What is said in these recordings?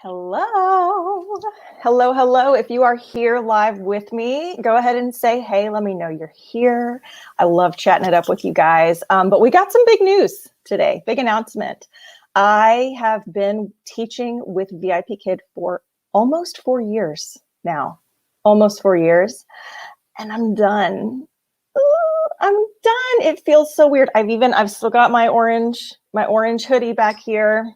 Hello. Hello, hello. If you are here live with me, go ahead and say, hey, let me know you're here. I love chatting it up with you guys. But we got some big news today, big announcement. I have been teaching with VIPKid for almost 4 years now, almost 4 years, and I'm done. Ooh, I'm done. It feels so weird. I've still got my orange hoodie back here.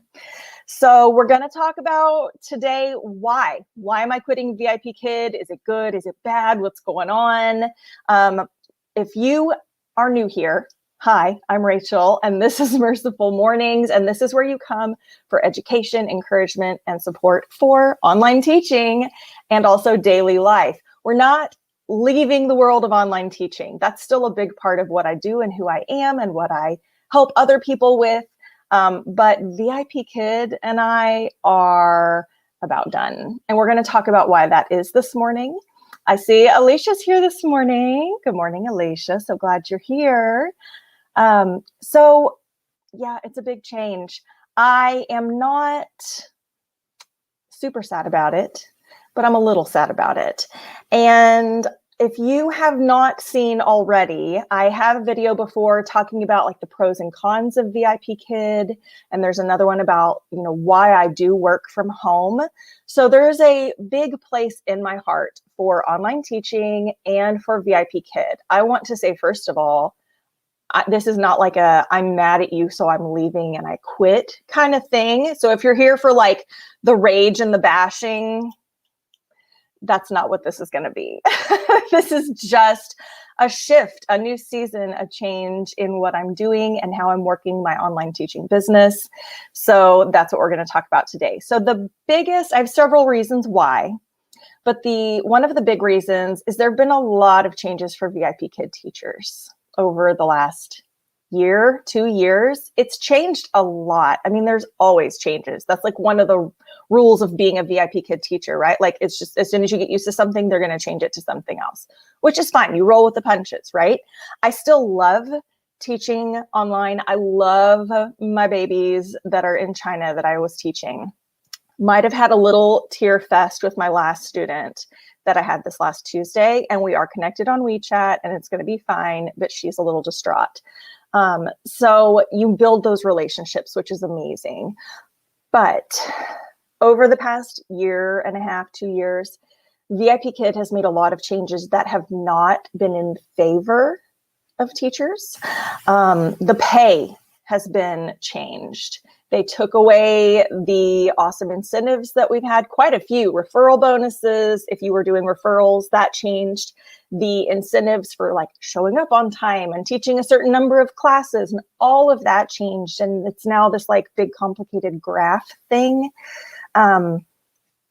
So we're going to talk about today why. Why am I quitting VIPKid? Is it good? Is it bad? What's going on? If you are new here, hi, I'm Rachel, and this is Merciful Mornings, and this is where you come for education, encouragement, and support for online teaching and also daily life. We're not leaving the world of online teaching. That's still a big part of what I do and who I am and what I help other people with. But VIPKid and I are about done. And we're going to talk about why that is this morning. I see Alicia's here this morning. Good morning, Alicia. So glad you're here. So yeah, it's a big change. I am not super sad about it, but I'm a little sad about it. And if you have not seen already, I have a video before talking about like the pros and cons of VIPKid, and there's another one about, why I do work from home. So there's a big place in my heart for online teaching and for VIPKid. I want to say, first of all, this is not like I'm mad at you, so I'm leaving and I quit kind of thing. So if you're here for like the rage and the bashing, that's not what this is going to be. This is just a shift, a new season, a change in what I'm doing and how I'm working my online teaching business. So that's what we're going to talk about today. So I have several reasons why, but one of the big reasons is there have been a lot of changes for VIPKid teachers over the last year, 2 years. It's changed a lot. I mean, there's always changes. That's like one of the rules of being a VIPKid teacher, right? Like it's just as soon as you get used to something, they're going to change it to something else, which is fine. You roll with the punches, right? I still love teaching online. I love my babies that are in China that I was teaching. Might have had a little tear fest with my last student that I had this last Tuesday, and we are connected on WeChat and it's going to be fine, but she's a little distraught. So you build those relationships, which is amazing. But over the past year and a half, 2 years, VIPKid has made a lot of changes that have not been in favor of teachers. The pay has been changed. They took away the awesome incentives that we've had, quite a few referral bonuses. If you were doing referrals, that changed. The incentives for like showing up on time and teaching a certain number of classes, and all of that changed. And it's now this like big complicated graph thing.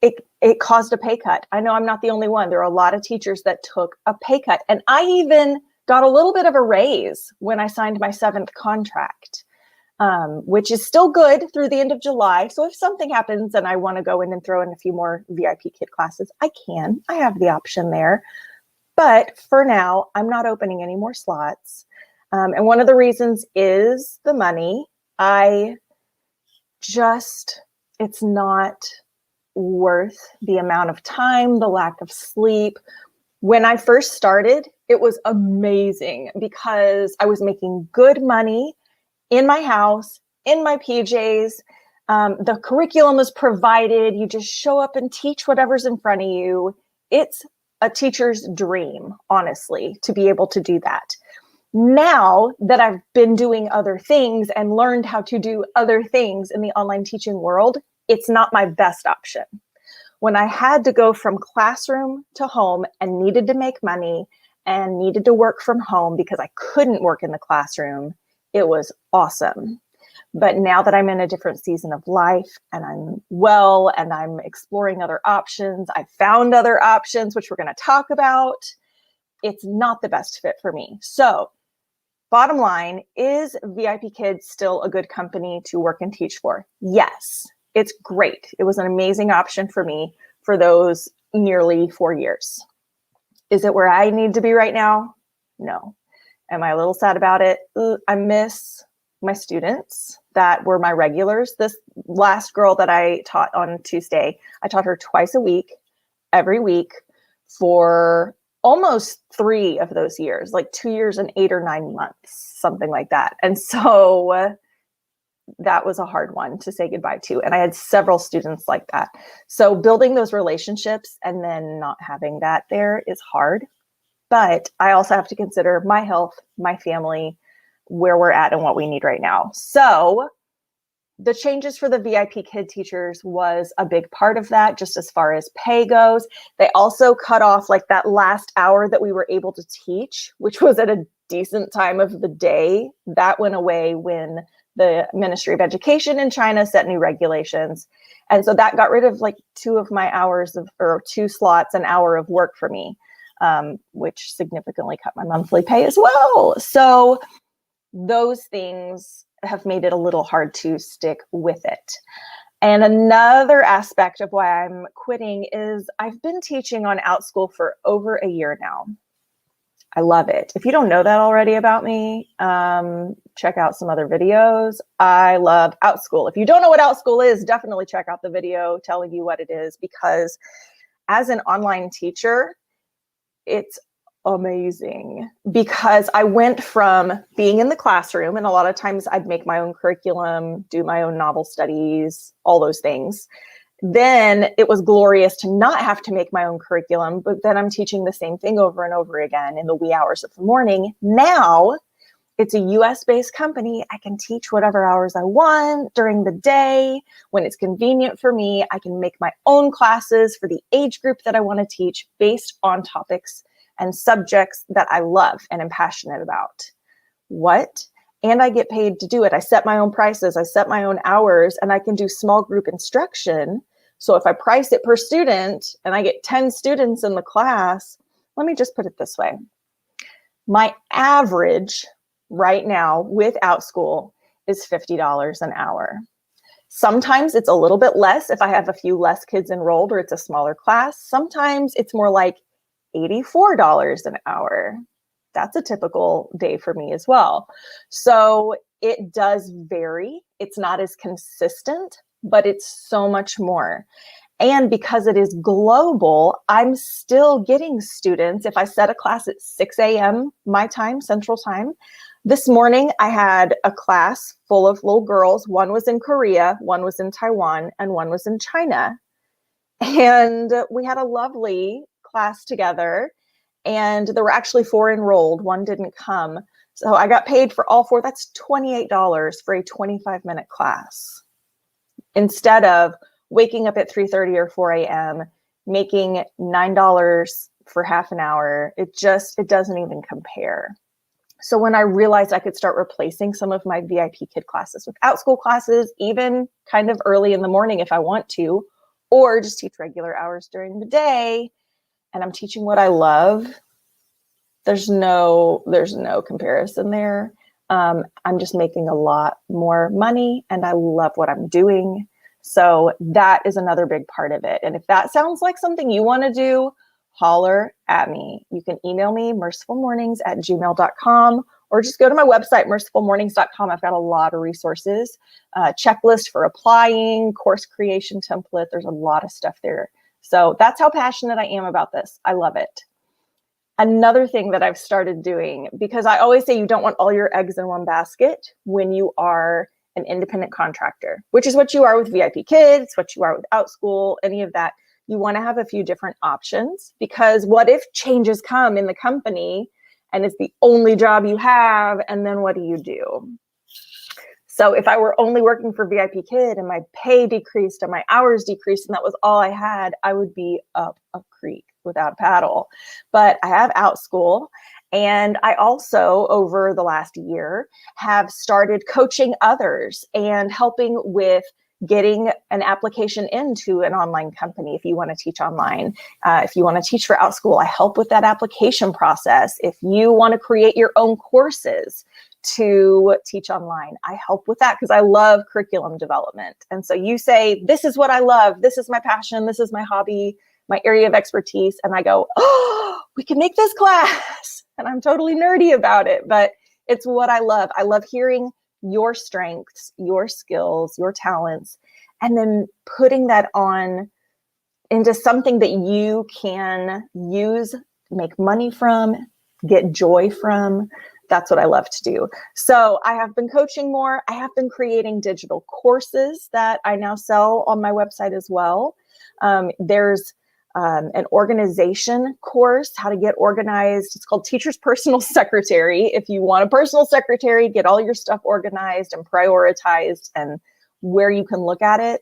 It caused a pay cut. I know I'm not the only one. There are a lot of teachers that took a pay cut. And I even got a little bit of a raise when I signed my 7th contract. Which is still good through the end of July. So if something happens and I want to go in and throw in a few more VIPKid classes, I can. I have the option there. But for now, I'm not opening any more slots. And one of the reasons is the money. It's not worth the amount of time, the lack of sleep. When I first started, it was amazing because I was making good money in my house, in my PJs. The curriculum is provided. You just show up and teach whatever's in front of you. It's a teacher's dream, honestly, to be able to do that. Now that I've been doing other things and learned how to do other things in the online teaching world, it's not my best option. When I had to go from classroom to home and needed to make money and needed to work from home because I couldn't work in the classroom, it was awesome. But now that I'm in a different season of life and I'm well and I'm exploring other options, I found other options, which we're going to talk about. It's not the best fit for me. So bottom line, is VIPKid still a good company to work and teach for? Yes, it's great. It was an amazing option for me for those nearly 4 years. Is it where I need to be right now? No. Am I a little sad about it? I miss my students that were my regulars. This last girl that I taught on Tuesday, I taught her twice a week, every week for almost 3 of those years, like 2 years and 8 or 9 months, something like that. And so that was a hard one to say goodbye to. And I had several students like that. So building those relationships and then not having that there is hard. But I also have to consider my health, my family, where we're at and what we need right now. So the changes for the VIPKid teachers was a big part of that, just as far as pay goes. They also cut off like that last hour that we were able to teach, which was at a decent time of the day. That went away when the Ministry of Education in China set new regulations. And so that got rid of like 2 of my hours of, or 2 slots, an hour of work for me, which significantly cut my monthly pay as well. So those things have made it a little hard to stick with it. And another aspect of why I'm quitting is I've been teaching on Outschool for over a year now. I love it. If you don't know that already about me, check out some other videos. I love Outschool. If you don't know what Outschool is, definitely check out the video telling you what it is, because as an online teacher, it's amazing, because I went from being in the classroom, and a lot of times I'd make my own curriculum, do my own novel studies, all those things. Then it was glorious to not have to make my own curriculum, but then I'm teaching the same thing over and over again in the wee hours of the morning. Now it's a US-based company. I can teach whatever hours I want during the day. When it's convenient for me, I can make my own classes for the age group that I want to teach based on topics and subjects that I love and am passionate about. What? And I get paid to do it. I set my own prices, I set my own hours, and I can do small group instruction. So if I price it per student and I get 10 students in the class, let me just put it this way. My average right now with Outschool is $50 an hour. Sometimes it's a little bit less if I have a few less kids enrolled or it's a smaller class. Sometimes it's more like $84 an hour. That's a typical day for me as well. So it does vary. It's not as consistent, but it's so much more. And because it is global, I'm still getting students. If I set a class at 6 a.m. my time, Central Time, this morning I had a class full of little girls. One was in Korea, one was in Taiwan, and one was in China. And we had a lovely class together, and there were actually 4 enrolled. One didn't come. So I got paid for all 4. That's $28 for a 25-minute class. Instead of waking up at 3:30 or 4 a.m., making $9 for half an hour, it doesn't even compare. So when I realized I could start replacing some of my VIPKid classes with Outschool classes, even kind of early in the morning if I want to, or just teach regular hours during the day, and I'm teaching what I love, there's no comparison there. I'm just making a lot more money, and I love what I'm doing. So that is another big part of it. And if that sounds like something you want to do, holler at me. You can email me, mercifulmornings@gmail.com, or just go to my website, mercifulmornings.com. I've got a lot of resources, checklist for applying, course creation template. There's a lot of stuff there. So that's how passionate I am about this. I love it. Another thing that I've started doing, because I always say you don't want all your eggs in one basket when you are an independent contractor, which is what you are with VIPKid, it's what you are with Outschool, any of that. You want to have a few different options, because what if changes come in the company and it's the only job you have, and then what do you do? So if I were only working for VIPKid and my pay decreased and my hours decreased and that was all I had, I would be up a creek without a paddle. But I have Outschool, and I also, over the last year, have started coaching others and helping with getting an application into an online company. If you want to teach online, if you want to teach for Outschool, I help with that application process. If you want to create your own courses to teach online, I help with that, because I love curriculum development. And so you say, this is what I love, this is my passion, this is my hobby, my area of expertise. And I go, oh, we can make this class. And I'm totally nerdy about it, but it's what I love. I love hearing your strengths, your skills, your talents, and then putting that on into something that you can use, make money from, get joy from. That's what I love to do. So I have been coaching more. I have been creating digital courses that I now sell on my website as well. There's an organization course, how to get organized. It's called Teacher's Personal Secretary. If you want a personal secretary, get all your stuff organized and prioritized and where you can look at it,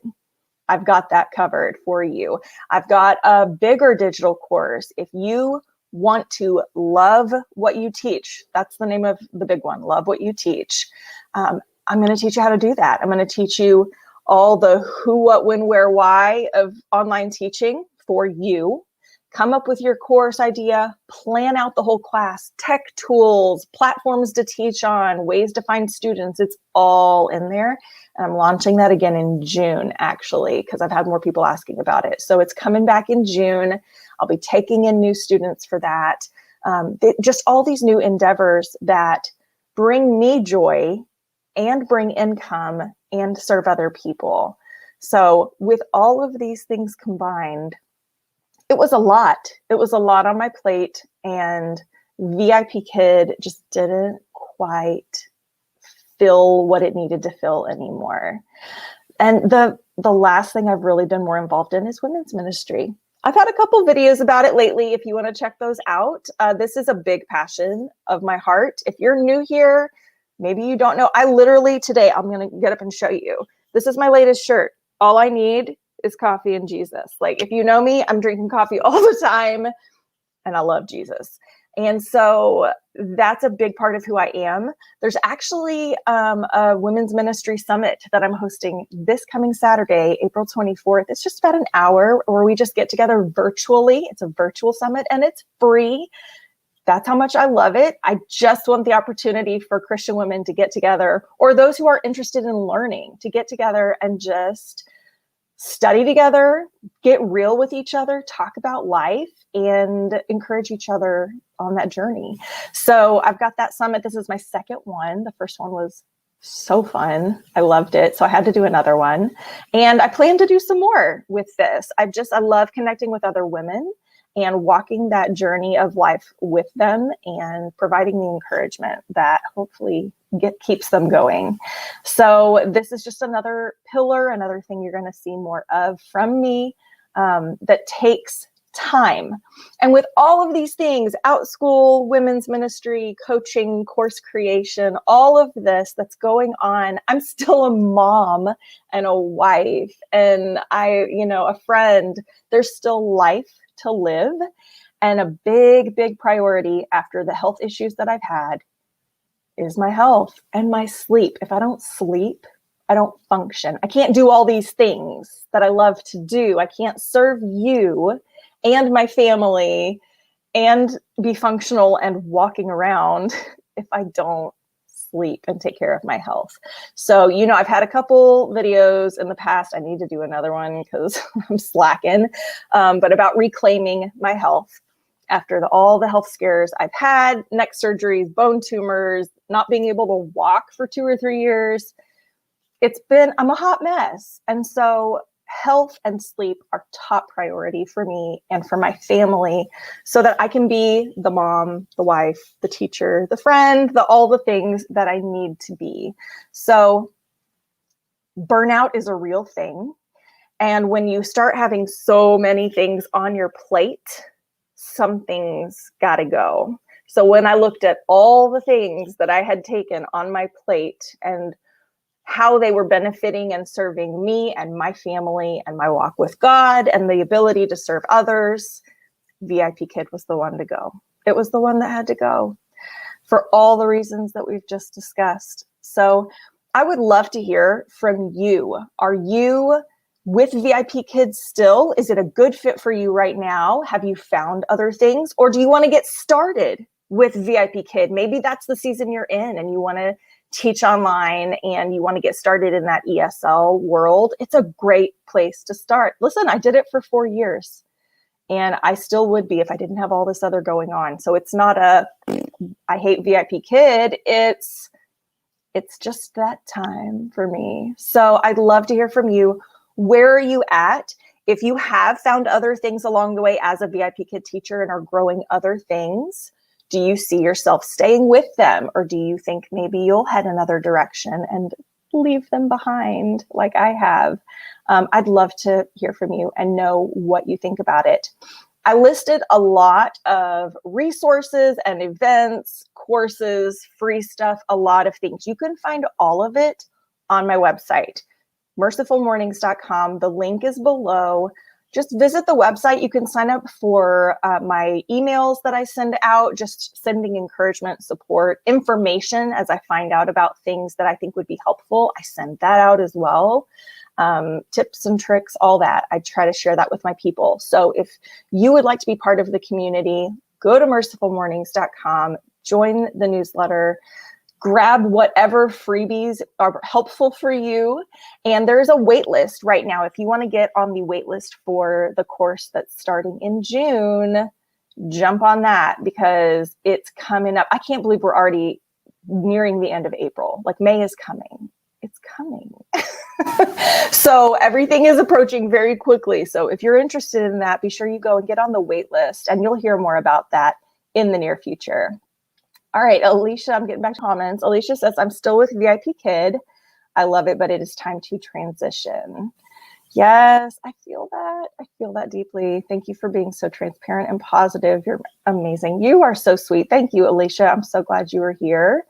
I've got that covered for you. I've got a bigger digital course. If you want to love what you teach, that's the name of the big one, Love What You Teach. I'm going to teach you how to do that. I'm going to teach you all the who, what, when, where, why of online teaching for you. Come up with your course idea, plan out the whole class, tech tools, platforms to teach on, ways to find students. It's all in there. And I'm launching that again in June, actually, because I've had more people asking about it. So it's coming back in June. I'll be taking in new students for that. Just all these new endeavors that bring me joy and bring income and serve other people. So with all of these things combined, it was a lot. It was a lot on my plate, and VIPKid just didn't quite fill what it needed to fill anymore. And the last thing I've really been more involved in is women's ministry. I've had a couple videos about it lately if you want to check those out. This is a big passion of my heart. If you're new here, maybe you don't know, I literally today, I'm going to get up and show you. This is my latest shirt. All I need is coffee and Jesus. Like, if you know me, I'm drinking coffee all the time and I love Jesus. And so that's a big part of who I am. There's actually a women's ministry summit that I'm hosting this coming Saturday, April 24th. It's just about an hour where we just get together virtually. It's a virtual summit and it's free. That's how much I love it. I just want the opportunity for Christian women to get together, or those who are interested in learning, to get together and just study together, get real with each other, talk about life, and encourage each other on that journey. So I've got that summit. This is my second one. The first one was so fun. I loved it. So I had to do another one. And I plan to do some more with this. I love connecting with other women and walking that journey of life with them and providing the encouragement that hopefully keeps them going. So this is just another pillar, another thing you're going to see more of from me that takes time. And with all of these things, Outschool, women's ministry, coaching, course creation, all of this that's going on, I'm still a mom and a wife and a friend. There's still life to live. And a big, big priority after the health issues that I've had is my health and my sleep. If I don't sleep, I don't function. I can't do all these things that I love to do. I can't serve you and my family and be functional and walking around if I don't sleep and take care of my health. So, I've had a couple videos in the past. I need to do another one because I'm slacking, but about reclaiming my health after all the health scares I've had, neck surgeries, bone tumors, not being able to walk for 2 or 3 years. I'm a hot mess. And so health and sleep are top priority for me and for my family so that I can be the mom, the wife, the teacher, the friend, all the things that I need to be. So burnout is a real thing. And when you start having so many things on your plate, something's got to go. So when I looked at all the things that I had taken on my plate and how they were benefiting and serving me and my family and my walk with God and the ability to serve others, VIPKid was the one to go. It was the one that had to go for all the reasons that we've just discussed. So I would love to hear from you. Are you with VIPKid still? Is it a good fit for you right now? Have you found other things? Or do you want to get started with VIPKid? Maybe that's the season you're in and you want to teach online and you want to get started in that ESL world. It's a great place to start. Listen, I did it for 4 years and I still would be if I didn't have all this other going on. So it's not I hate VIPKid. It's It's just that time for me. So I'd love to hear from you. Where are you at? If you have found other things along the way as a VIPKid teacher and are growing other things, do you see yourself staying with them? Or do you think maybe you'll head another direction and leave them behind like I have? I'd love to hear from you and know what you think about it. I listed a lot of resources and events, courses, free stuff, a lot of things. You can find all of it on my website, mercifulmornings.com. The link is below. Just visit the website. You can sign up for my emails that I send out, just sending encouragement, support, information as I find out about things that I think would be helpful. I send that out as well. Tips and tricks, all that. I try to share that with my people. So if you would like to be part of the community, go to mercifulmornings.com, join the newsletter, grab whatever freebies are helpful for you. And there's a wait list right now. If you want to get on the wait list for the course that's starting in June, jump on that because it's coming up. I can't believe we're already nearing the end of April. Like May is coming. It's coming. So everything is approaching very quickly. So if you're interested in that, be sure you go and get on the wait list and you'll hear more about that in the near future. All right, Alicia, I'm getting back to comments. Alicia says, I'm still with VIPKid. I love it, but it is time to transition. Yes, I feel that. I feel that deeply. Thank you for being so transparent and positive. You're amazing. You are so sweet. Thank you, Alicia. I'm so glad you were here.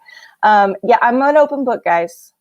Yeah, I'm an open book, guys.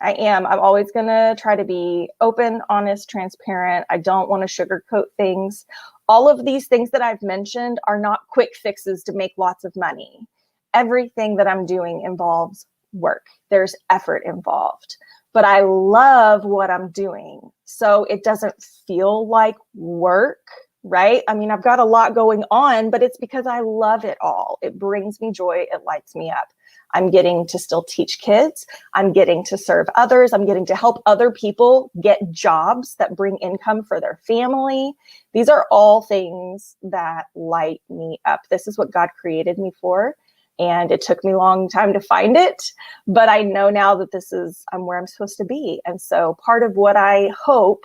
I am. I'm always going to try to be open, honest, transparent. I don't want to sugarcoat things. All of these things that I've mentioned are not quick fixes to make lots of money. Everything that I'm doing involves work. There's effort involved, but I love what I'm doing. So it doesn't feel like work, right? I mean, I've got a lot going on, but it's because I love it all. It brings me joy. It lights me up. I'm getting to still teach kids. I'm getting to serve others. I'm getting to help other people get jobs that bring income for their family. These are all things that light me up. This is what God created me for. And it took me a long time to find it, but I know now that I'm where I'm supposed to be. And so part of what I hope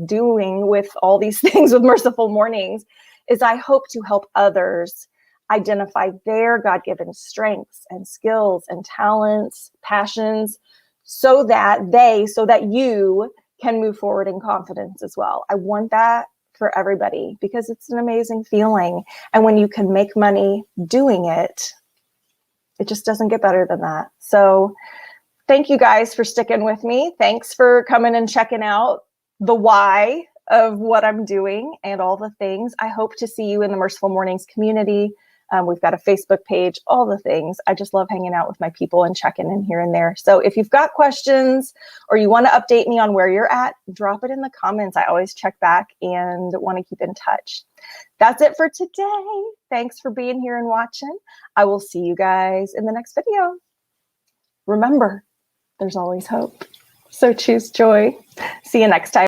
doing with all these things with Merciful Mornings is I hope to help others identify their God-given strengths and skills and talents, passions, so that you can move forward in confidence as well. I want that for everybody because it's an amazing feeling. And when you can make money doing it, it just doesn't get better than that. So thank you guys for sticking with me. Thanks for coming and checking out the why of what I'm doing and all the things. I hope to see you in the Merciful Mornings community. We've got a Facebook page, all the things. I just love hanging out with my people and checking in here and there. So if you've got questions or you want to update me on where you're at, drop it in the comments. I always check back and want to keep in touch. That's it for today. Thanks for being here and watching. I will see you guys in the next video. Remember, there's always hope. So choose joy. See you next time.